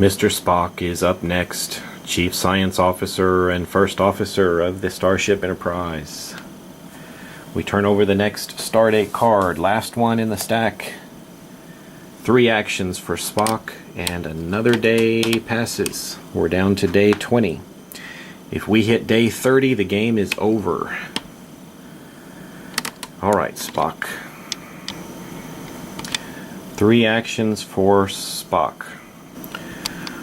Mr. Spock is up next, Chief Science Officer and First Officer of the Starship Enterprise. We turn over the next Stardate card, last one in the stack. 3 actions for Spock, and another day passes. We're down to day 20. If we hit day 30, the game is over. Alright, Spock. 3 actions for Spock.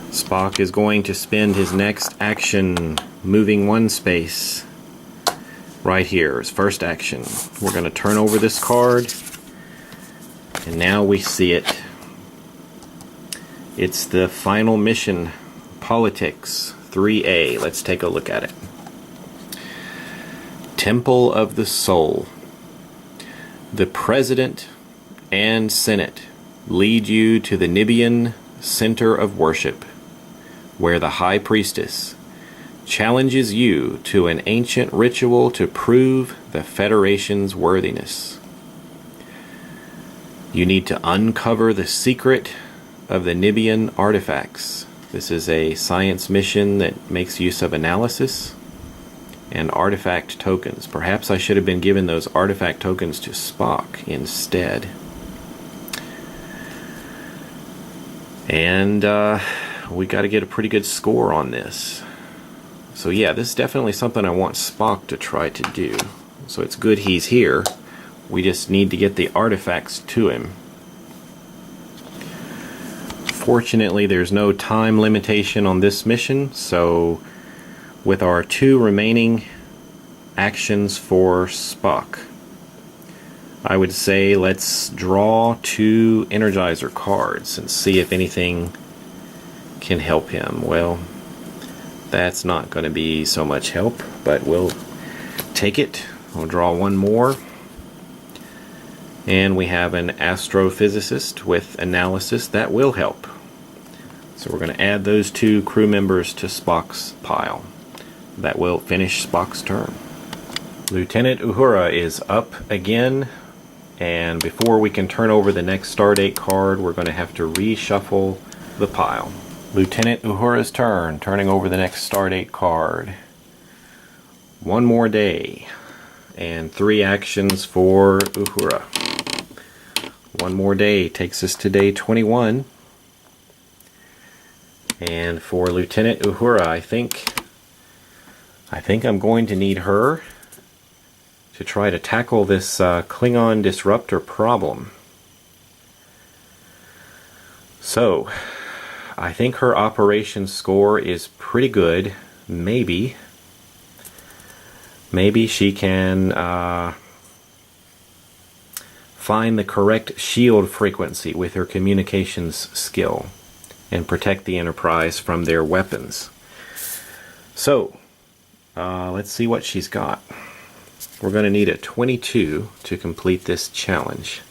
Spock is going to spend his next action moving 1 space. Right here, his first action. We're going to turn over this card, and now we see it. It's the final mission, Politics 3A. Let's take a look at it. Temple of the Soul. The President and Senate lead you to the Nibian Center of Worship, where the High Priestess challenges you to an ancient ritual to prove the Federation's worthiness. You need to uncover the secret of the Nibian artifacts. This is a science mission that makes use of analysis and artifact tokens. Perhaps I should have been given those artifact tokens to Spock instead. And we got to get a pretty good score on this. So yeah, this is definitely something I want Spock to try to do. So it's good he's here. We just need to get the artifacts to him. Fortunately, there's no time limitation on this mission, so with our 2 remaining actions for Spock, I would say let's draw 2 Energizer cards and see if anything can help him. Well, that's not going to be so much help, but we'll take it. We'll draw 1 more. And we have an astrophysicist with analysis that will help. So we're going to add those 2 crew members to Spock's pile. That will finish Spock's turn. Lieutenant Uhura is up again, and before we can turn over the next Stardate card, we're going to have to reshuffle the pile. Lieutenant Uhura's turn, turning over the next Stardate card. 1 more day, and 3 actions for Uhura. 1 more day takes us to day 21. And for Lieutenant Uhura, I think I'm going to need her to try to tackle this Klingon disruptor problem. So, I think her operation score is pretty good. Maybe she can find the correct shield frequency with her communications skill and protect the Enterprise from their weapons. So, let's see what she's got. We're going to need a 22 to complete this challenge.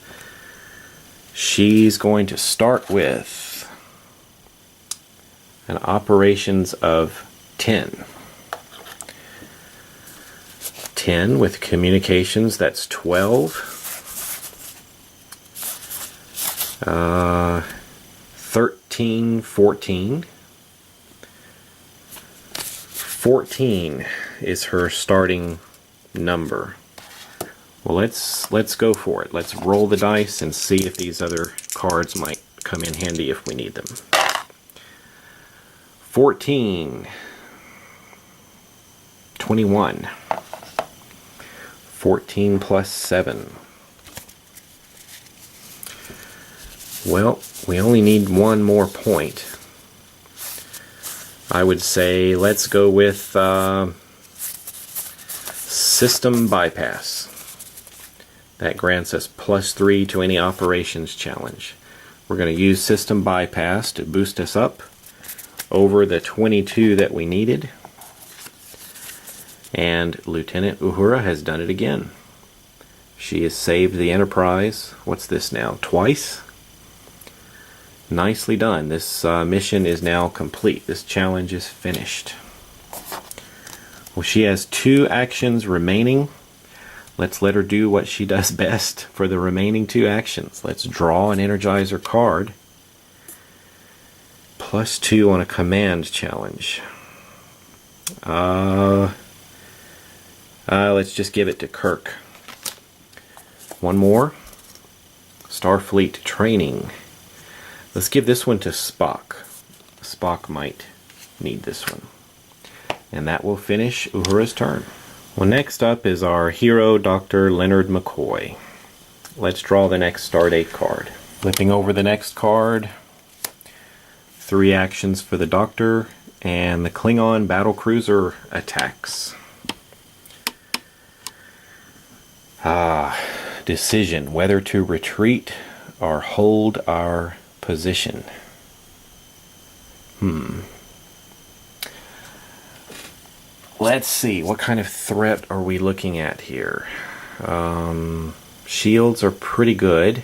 She's going to start with an operations of 10. 10 with communications, that's 12. 13, 14. 14 is her starting number. Well, let's go for it. Let's roll the dice and see if these other cards might come in handy if we need them. 14, 21, 14 plus 7. Well, we only need 1 more point. I would say let's go with System Bypass. That grants us +3 to any operations challenge. We're going to use System Bypass to boost us up over the 22 that we needed. And Lieutenant Uhura has done it again. She has saved the Enterprise, what's this now, twice? Nicely done. This mission is now complete. This challenge is finished. Well, she has 2 actions remaining. Let's let her do what she does best for the remaining 2 actions. Let's draw an Energizer card. +2 on a command challenge. Let's just give it to Kirk. One more. Starfleet training. Let's give this one to Spock. Spock might need this one. And that will finish Uhura's turn. Well, next up is our hero, Dr. Leonard McCoy. Let's draw the next Stardate card. Flipping over the next card. 3 actions for the Doctor, and the Klingon battlecruiser attacks. Decision whether to retreat or hold our position. Let's see, what kind of threat are we looking at here? Shields are pretty good.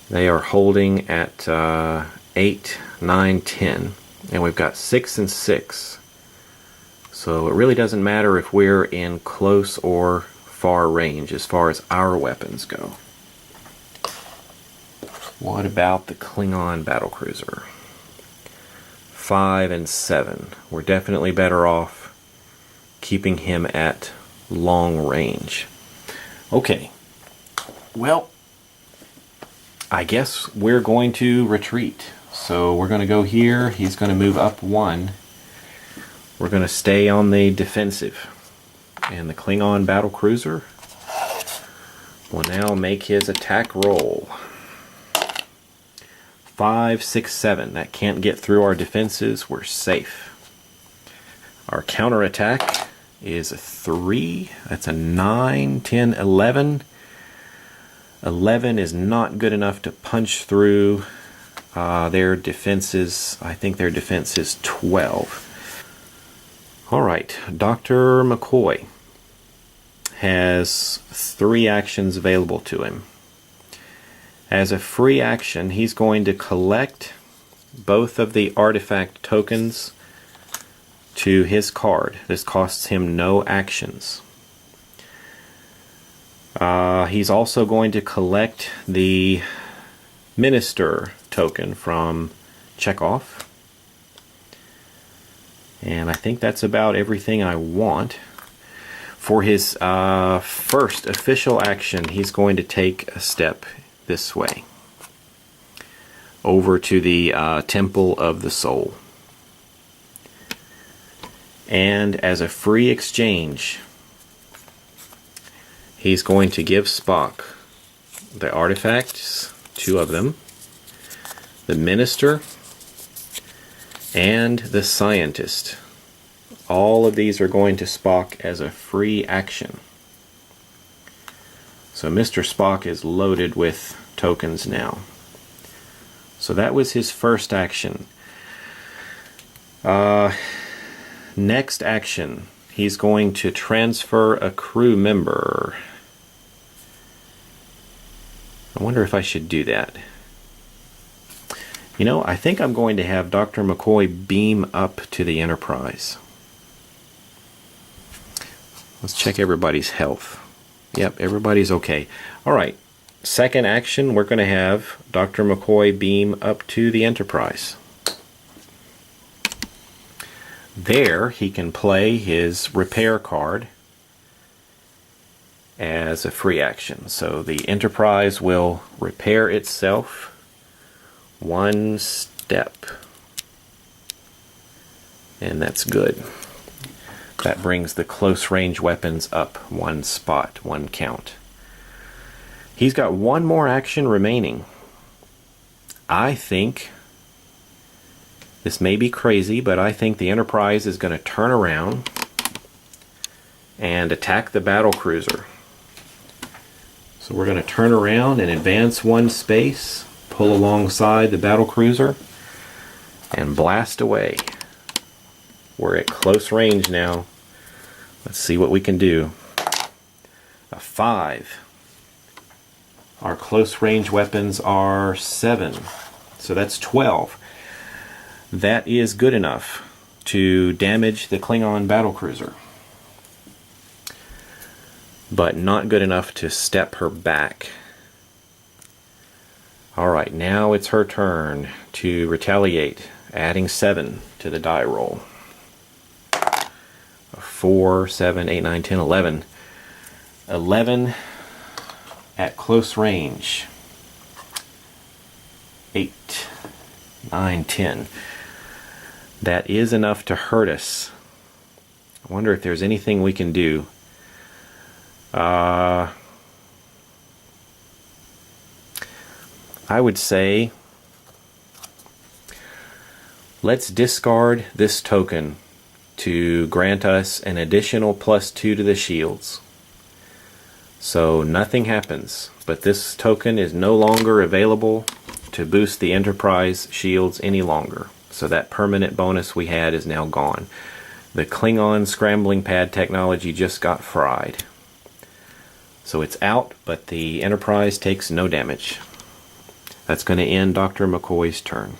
They are holding at 8, 9, 10. And we've got 6 and 6. So it really doesn't matter if we're in close or far range as far as our weapons go. What about the Klingon battlecruiser? 5 and 7. We're definitely better off keeping him at long range. Okay. Well, I guess we're going to retreat. So we're going to go here. He's going to move up 1. We're going to stay on the defensive. And the Klingon battlecruiser will now make his attack roll. 5, 6, 7. That can't get through our defenses. We're safe. Our counterattack is a 3. That's a 9, 10, 11. 11 is not good enough to punch through their defenses. I think their defense is 12. Alright, Dr. McCoy has 3 actions available to him. As a free action, he's going to collect both of the artifact tokens to his card. This costs him no actions. He's also going to collect the Minister token from Chekhov. And I think that's about everything I want. For his first official action, he's going to take a step this way. Over to the Temple of the Soul. And as a free exchange, he's going to give Spock the artifacts, 2 of them, the Minister, and the Scientist. All of these are going to Spock as a free action. So Mr. Spock is loaded with tokens now. So that was his first action. Next action, he's going to transfer a crew member. I wonder if I should do that. You know, I think I'm going to have Dr. McCoy beam up to the Enterprise. Let's check everybody's health. Yep, everybody's okay. Alright, second action, we're going to have Dr. McCoy beam up to the Enterprise. There, he can play his repair card as a free action. So the Enterprise will repair itself 1 step. And that's good. That brings the close range weapons up 1 spot, 1 count. He's got 1 more action remaining. I think, this may be crazy, but I think the Enterprise is going to turn around and attack the battlecruiser. So we're going to turn around and advance 1 space, pull alongside the battlecruiser, and blast away. We're at close range now. Let's see what we can do. A 5. Our close range weapons are 7. So that's 12. That is good enough to damage the Klingon battlecruiser. But not good enough to step her back. Alright, now it's her turn to retaliate, adding 7 to the die roll. 4, 7, 8, 9, 10, 11. 11 at close range. 8, 9, 10. That is enough to hurt us. I wonder if there's anything we can do. I would say let's discard this token to grant us an additional +2 to the shields. So nothing happens, but this token is no longer available to boost the Enterprise shields any longer. So that permanent bonus we had is now gone. The Klingon scrambling pad technology just got fried. So it's out, but the Enterprise takes no damage. That's going to end Dr. McCoy's turn.